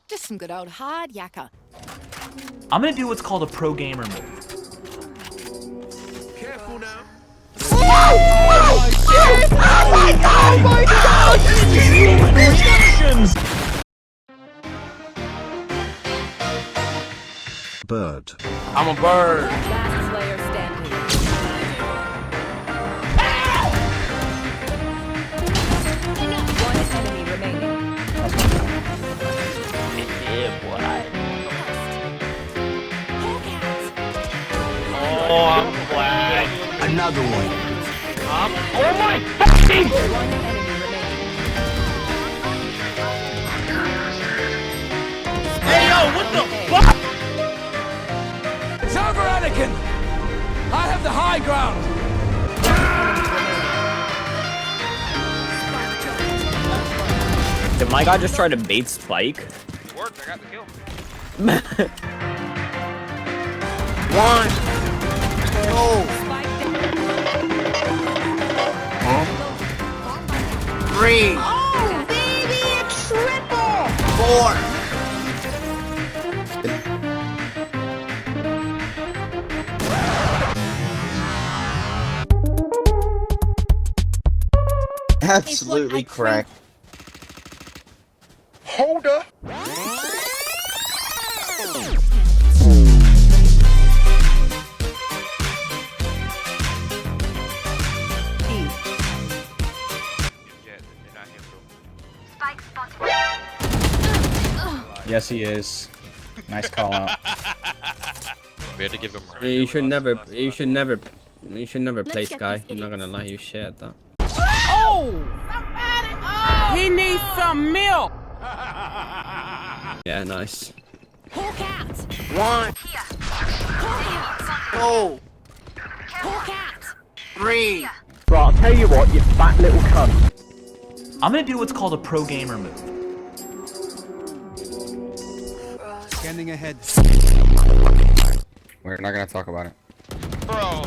Just some good old hard yakka. I'm gonna do what's called a pro gamer move. Careful now. Oh my god! Reactions! Bird. I'm a bird. Last player standing. One enemy remaining. Yeah, boy. Hawk Oh, I'm glad. Another one. Oh my fucking! One enemy remaining. Hey yo, what the fuck? It's over, Anakin. I have the high ground. Did my guy just try to bait Spike? It worked, I got the kill. One. Spike down. Three. Oh, baby, a triple! Four. Absolutely correct. Hold up. Yes, he is. Nice call out. We had to give him. You should never play Sky. I'm not gonna lie, you shit at that. He needs some milk. Yeah, nice. Hawk out! One. Two. Hawk out! Three. Bro, I'll tell you what, you fat little cunt. I'm gonna do what's called a pro gamer move. Scanning ahead. We're not gonna talk about it. Bro.